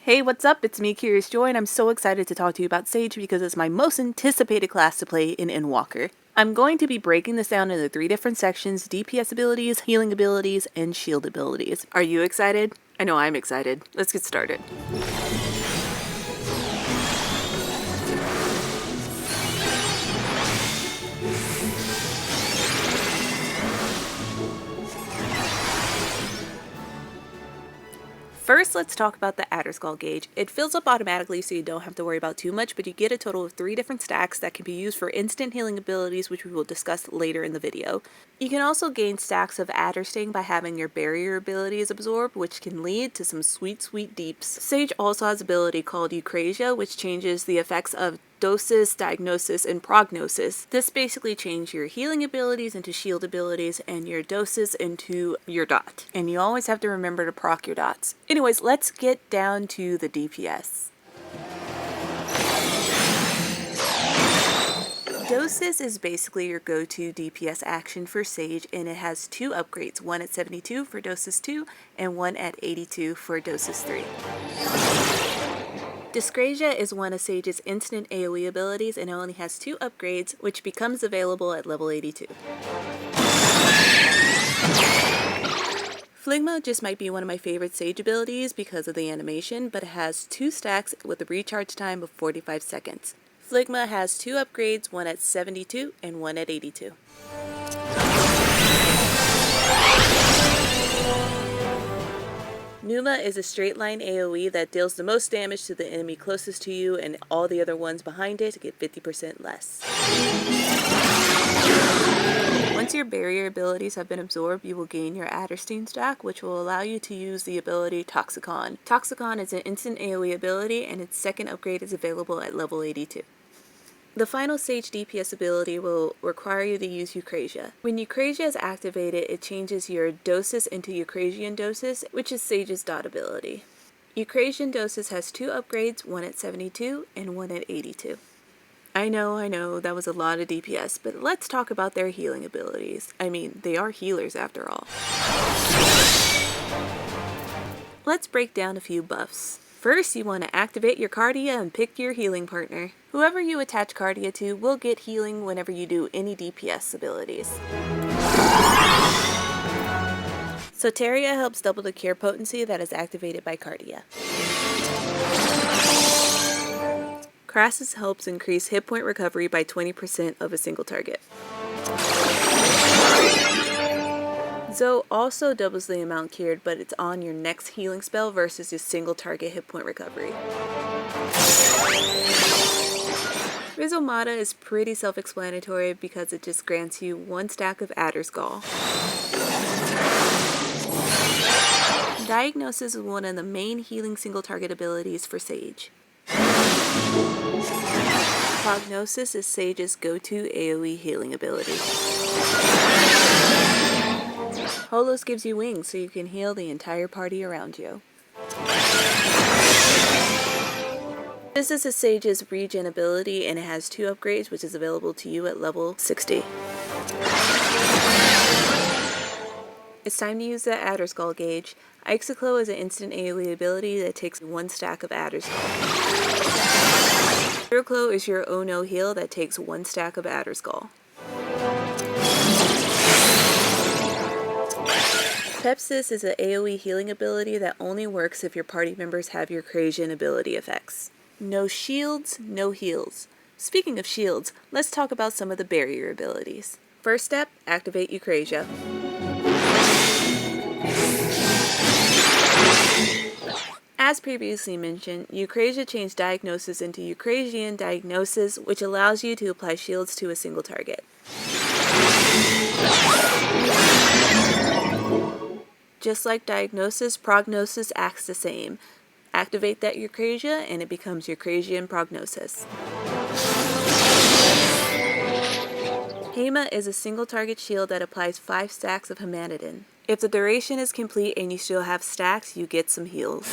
Hey, what's up? It's me, Curious Joy, and I'm so excited to talk to you about Sage because it's my most anticipated class to play in Endwalker. I'm going to be breaking this down into 3 different sections: DPS abilities, healing abilities, and shield abilities. Are you excited? I know I'm excited. Let's get started. First, let's talk about the Adderskull gauge. It fills up automatically so you don't have to worry about too much, but you get a total of 3 different stacks that can be used for instant healing abilities, which we will discuss later in the video. You can also gain stacks of Adder Sting by having your barrier abilities absorbed, which can lead to some sweet deeps. Sage also has an ability called Eucrasia, which changes the effects of Dosis, Diagnosis, and Prognosis. This basically changes your healing abilities into shield abilities and your doses into your dot. And you always have to remember to proc your dots. Anyways, let's get down to the DPS. Dosis is basically your go-to DPS action for Sage, and it has 2 upgrades, one at 72 for Dosis 2 and one at 82 for Dosis 3. Dyscrasia is one of Sage's instant AoE abilities, and it only has 2 upgrades, which becomes available at level 82. Phlegma just might be one of my favorite Sage abilities because of the animation, but it has 2 stacks with a recharge time of 45 seconds. Phlegma has 2 upgrades, one at 72 and one at 82. Pneuma is a straight line AoE that deals the most damage to the enemy closest to you, and all the other ones behind it get 50% less. Once your barrier abilities have been absorbed, you will gain your Adderstein stack, which will allow you to use the ability Toxicon. Toxicon is an instant AoE ability, and its 2nd upgrade is available at level 82. The final Sage DPS ability will require you to use Eucrasia. When Eucrasia is activated, it changes your Dosis into Eucrasian Dosis, which is Sage's dot ability. Eucrasian Dosis has 2 upgrades, one at 72 and one at 82. I know, that was a lot of DPS, but let's talk about their healing abilities. I mean, they are healers after all. Let's break down a few buffs. First, you want to activate your Cardia and pick your healing partner. Whoever you attach Cardia to will get healing whenever you do any DPS abilities. Soteria helps double the cure potency that is activated by Cardia. Crassus helps increase hit point recovery by 20% of a single target. Zoe also doubles the amount cured, but it's on your next healing spell versus your single target hit point recovery. Rizomata is pretty self-explanatory because it just grants you 1 stack of Adderskull. Diagnosis is one of the main healing single target abilities for Sage. Prognosis is Sage's go-to AoE healing ability. Holos gives you wings so you can heal the entire party around you. This is a Sage's regen ability, and it has 2 upgrades, which is available to you at level 60. It's time to use the Adderskull gauge. Ixoclo is an instant AoE ability that takes 1 stack of Adderskull. Zeroclo is your Oh No heal that takes 1 stack of Adderskull. Pepsis is an AoE healing ability that only works if your party members have your Eucrasian ability effects. No shields, no heals. Speaking of shields, let's talk about some of the barrier abilities. First step, activate Eucrasia. As previously mentioned, Eucrasia changed Diagnosis into Eucrasian Diagnosis, which allows you to apply shields to a single target. Just like Diagnosis, Prognosis acts the same. Activate that Eucrasia and it becomes Eucrasian Prognosis. Hema is a single target shield that applies 5 stacks of Hemanidin. If the duration is complete and you still have stacks, you get some heals.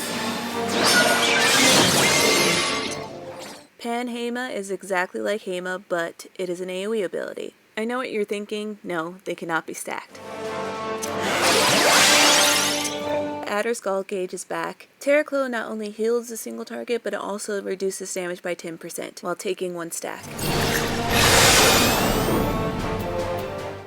Pan Hema is exactly like Hema, but it is an AoE ability. I know what you're thinking. No, they cannot be stacked. Adder Skull gauge is back. Terraclow not only heals a single target, but it also reduces damage by 10% while taking 1 stack.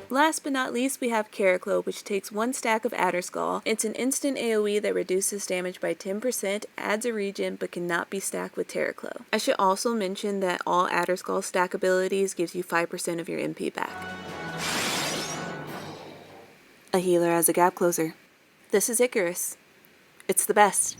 Last but not least, we have Caraclow, which takes 1 stack of Adder Skull. It's an instant AoE that reduces damage by 10%, adds a regen, but cannot be stacked with Terraclow. I should also mention that all Adder Skull stack abilities gives you 5% of your MP back. A healer as a gap closer. This is Icarus. It's the best.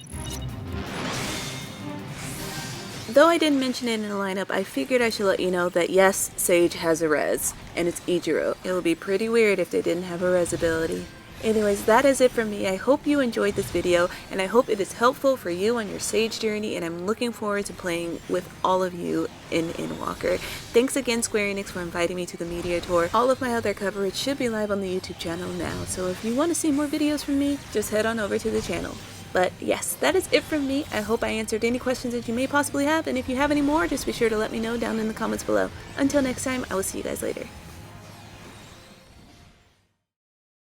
Though I didn't mention it in the lineup, I figured I should let you know that yes, Sage has a res, and it's Ijiro. It would be pretty weird if they didn't have a res ability. Anyways, that is it from me. I hope you enjoyed this video, and I hope it is helpful for you on your Sage journey, and I'm looking forward to playing with all of you in Endwalker. Thanks again, Square Enix, for inviting me to the media tour. All of my other coverage should be live on the YouTube channel now, so if you want to see more videos from me, just head on over to the channel. But yes, that is it from me. I hope I answered any questions that you may possibly have, and if you have any more, just be sure to let me know down in the comments below. Until next time, I will see you guys later.